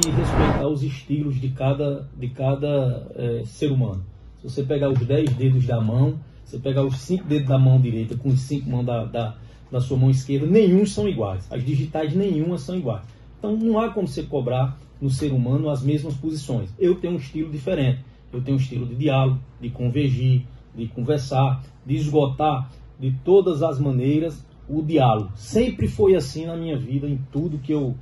que respeitar os estilos de cada ser humano. Se você pegar os 10 dedos da mão, você pegar os 5 dedos da mão direita com os 5 mãos da sua mão esquerda, nenhum são iguais. As digitais nenhuma são iguais. Então não há como você cobrar no ser humano as mesmas posições. Eu tenho um estilo diferente. Eu tenho um estilo de diálogo, de convergir, de conversar, de esgotar de todas as maneiras o diálogo. Sempre foi assim na minha vida, em tudo que eu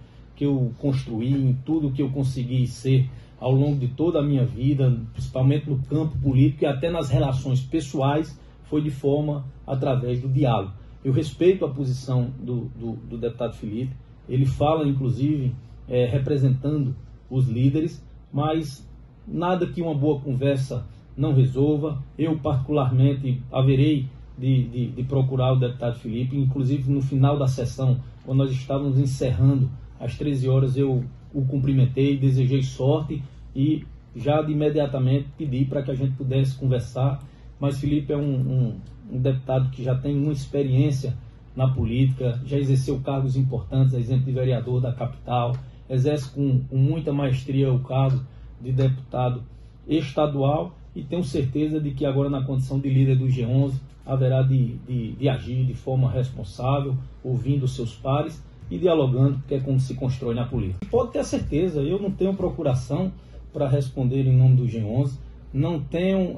construí, em tudo que eu consegui ser ao longo de toda a minha vida, principalmente no campo político e até nas relações pessoais, foi de forma através do diálogo. Eu respeito a posição do deputado Felipe, ele fala inclusive representando os líderes, mas nada que uma boa conversa não resolva. Eu particularmente haverei de procurar o deputado Felipe, inclusive no final da sessão, quando nós estávamos encerrando às 13 horas, eu o cumprimentei, desejei sorte e já de imediatamente pedi para que a gente pudesse conversar. Mas Felipe é um deputado que já tem uma experiência na política, já exerceu cargos importantes, a exemplo de vereador da capital, exerce com muita maestria o cargo de deputado estadual e tenho certeza de que agora na condição de líder do G11 haverá de agir de forma responsável, ouvindo seus pares e dialogando, porque é como se constrói na política. Pode ter certeza, eu não tenho procuração para responder em nome do G11, não tenho,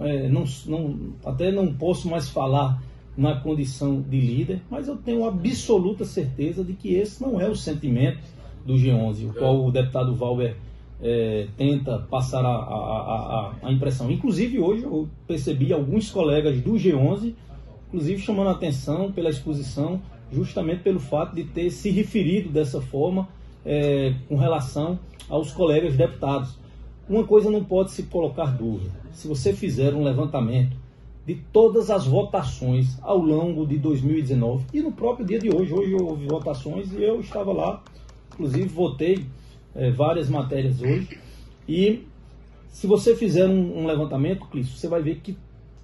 até não posso mais falar na condição de líder, mas eu tenho absoluta certeza de que esse não é o sentimento do G11, o qual o deputado Valber tenta passar a impressão. Inclusive hoje eu percebi alguns colegas do G11, inclusive chamando a atenção pela exposição, justamente pelo fato de ter se referido dessa forma com relação aos colegas deputados. Uma coisa não pode se colocar dúvida: se você fizer um levantamento de todas as votações ao longo de 2019 e no próprio dia de hoje houve votações e eu estava lá, inclusive votei várias matérias hoje, e se você fizer um levantamento, Clício, você vai ver que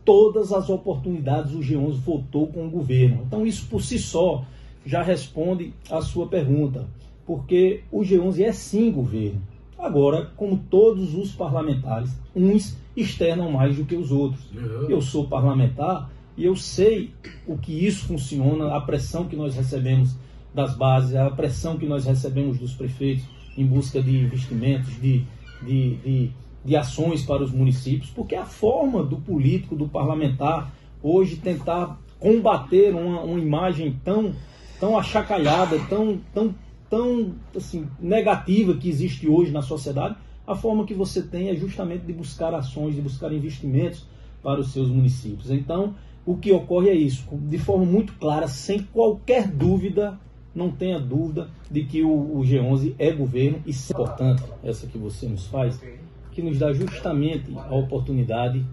todas as oportunidades o G11 votou com o governo. Então isso por si só já responde à sua pergunta, porque o G11 é sim governo. Agora, como todos os parlamentares, uns externam mais do que os outros. Eu sou parlamentar e eu sei o que isso funciona, a pressão que nós recebemos das bases, a pressão que nós recebemos dos prefeitos em busca de investimentos, de ações para os municípios, porque a forma do político, do parlamentar, hoje tentar combater uma imagem tão achacalhada, tão assim, negativa que existe hoje na sociedade, a forma que você tem é justamente de buscar ações, de buscar investimentos para os seus municípios. Então, o que ocorre é isso, de forma muito clara, sem qualquer dúvida, não tenha dúvida de que o G11 é governo, e é importante essa que você nos faz, que nos dá justamente a oportunidade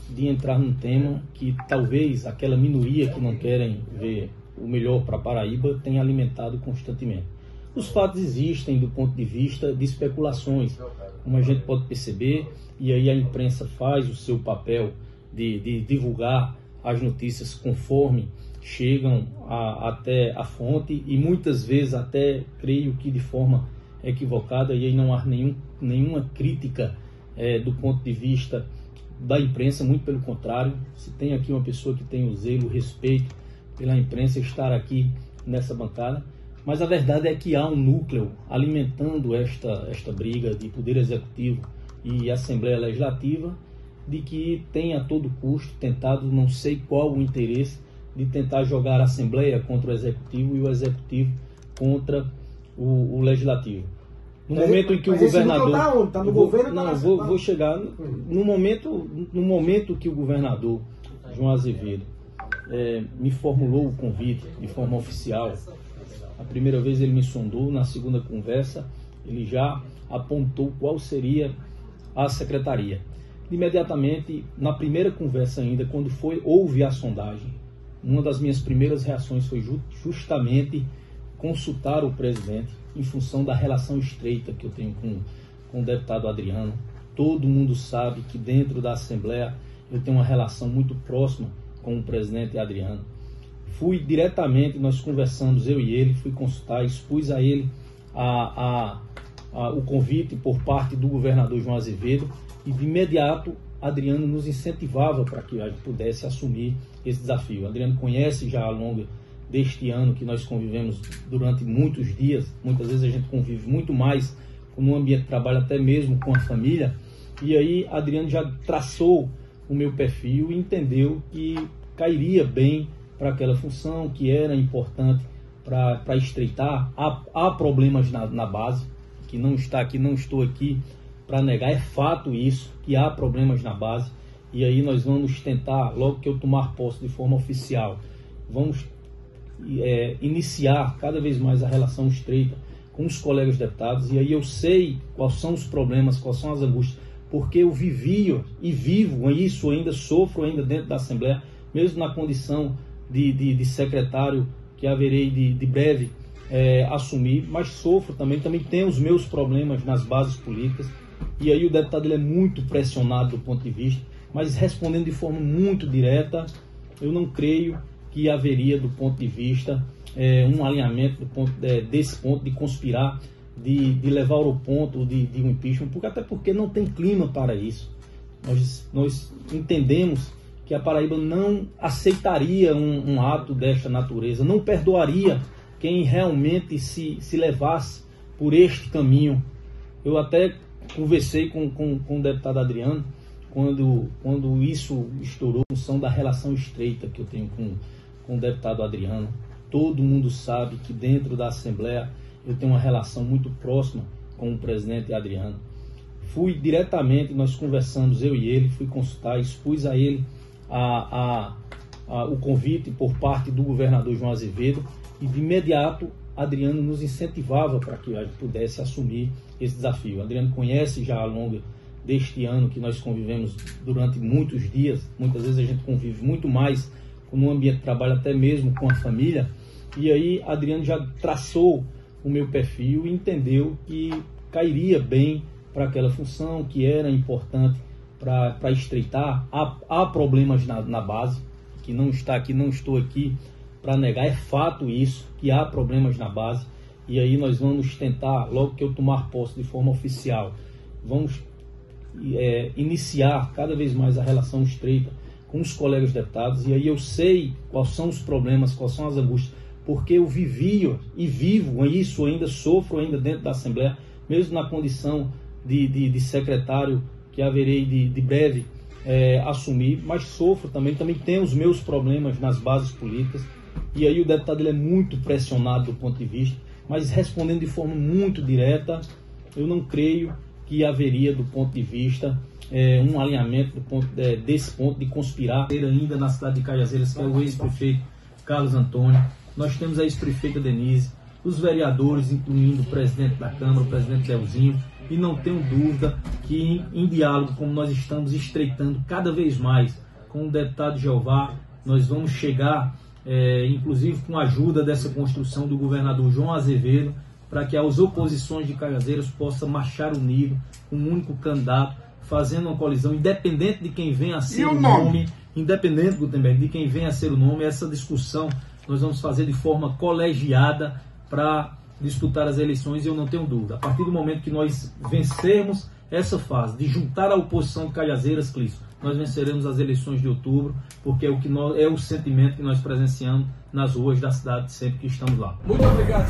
de entrar num tema que talvez aquela minoria que não querem ver o melhor para Paraíba tenha alimentado constantemente. Os fatos existem do ponto de vista de especulações, como a gente pode perceber, e aí a imprensa faz o seu papel de divulgar as notícias conforme chegam até a fonte, e muitas vezes até creio que de forma equivocada, e aí não há nenhuma crítica do ponto de vista da imprensa, muito pelo contrário. Se tem aqui uma pessoa que tem o zelo, o respeito pela imprensa, estar aqui nessa bancada, mas a verdade é que há um núcleo alimentando esta briga de Poder Executivo e Assembleia Legislativa, de que tem a todo custo tentado, não sei qual o interesse, de tentar jogar a Assembleia contra o Executivo e o Executivo contra o Legislativo. No momento em que o governador... Tá no governo? Não, vou chegar. No momento que o governador João Azevedo me formulou o convite de forma oficial, a primeira vez ele me sondou, na segunda conversa ele já apontou qual seria a secretaria. Imediatamente, na primeira conversa ainda, quando houve a sondagem, uma das minhas primeiras reações foi justamente consultar o presidente em função da relação estreita que eu tenho com o deputado Adriano. Todo mundo sabe que dentro da Assembleia eu tenho uma relação muito próxima com o presidente Adriano. Fui diretamente, nós conversamos, eu e ele, fui consultar, expus a ele a o convite por parte do governador João Azevedo e de imediato Adriano nos incentivava para que a gente pudesse assumir esse desafio. Adriano conhece já ao longo deste ano que nós convivemos durante muitos dias, muitas vezes a gente convive muito mais no ambiente de trabalho, até mesmo com a família, e aí Adriano já traçou o meu perfil e entendeu que cairia bem para aquela função, que era importante para estreitar. Há problemas na base, que não estou aqui para negar, é fato isso, que há problemas na base, e aí nós vamos tentar, logo que eu tomar posse de forma oficial, vamos iniciar cada vez mais a relação estreita com os colegas deputados, e aí eu sei quais são os problemas, quais são as angústias, porque eu vivi e vivo isso ainda, sofro ainda dentro da Assembleia, mesmo na condição de secretário que haverei de breve assumir, mas sofro também tenho os meus problemas nas bases políticas, e aí o deputado ele é muito pressionado do ponto de vista, mas respondendo de forma muito direta, eu não creio que haveria do ponto de vista um alinhamento desse ponto de conspirar, de levar ao ponto de um impeachment, até porque não tem clima para isso. Nós entendemos que a Paraíba não aceitaria um ato desta natureza, não perdoaria quem realmente se levasse por este caminho. Eu até conversei com o deputado Adriano quando isso estourou, em função da relação estreita que eu tenho com o deputado Adriano. Todo mundo sabe que dentro da Assembleia eu tenho uma relação muito próxima com o presidente Adriano. Fui diretamente, nós conversamos, eu e ele, fui consultar, expus a ele o convite por parte do governador João Azevedo e de imediato Adriano nos incentivava para que a gente pudesse assumir esse desafio. Adriano conhece já ao longo deste ano que nós convivemos durante muitos dias, muitas vezes a gente convive muito mais no ambiente de trabalho, até mesmo com a família, e aí Adriano já traçou o meu perfil e entendeu que cairia bem para aquela função, que era importante para estreitar. Há problemas na base, que não estou aqui para negar, é fato isso, que há problemas na base, e aí nós vamos tentar, logo que eu tomar posse de forma oficial, vamos iniciar cada vez mais a relação estreita com os colegas deputados, e aí eu sei quais são os problemas, quais são as angústias, porque eu vivi e vivo isso ainda, sofro ainda dentro da Assembleia, mesmo na condição de secretário que haverei de breve assumir, mas sofro também tenho os meus problemas nas bases políticas, e aí o deputado ele é muito pressionado do ponto de vista, mas respondendo de forma muito direta, eu não creio que haveria do ponto de vista um alinhamento desse ponto de conspirar ainda na cidade de Cajazeiras, que é o ex-prefeito Carlos Antônio. Nós temos a ex-prefeita Denise, os vereadores, incluindo o presidente da Câmara, o presidente Leozinho, e não tenho dúvida que em diálogo, como nós estamos estreitando cada vez mais com o deputado Jeová, nós vamos chegar, inclusive com a ajuda dessa construção do governador João Azevedo, para que as oposições de Cajazeiras possam marchar unido, com um único candidato, fazendo uma colisão, independente de quem venha a ser o nome, independente, Gutenberg, de quem venha a ser o nome, essa discussão nós vamos fazer de forma colegiada para disputar as eleições, e eu não tenho dúvida. A partir do momento que nós vencermos essa fase de juntar a oposição de Cajazeiras, Clício, nós venceremos as eleições de outubro, porque é o sentimento que nós presenciamos nas ruas da cidade sempre que estamos lá. Muito obrigado.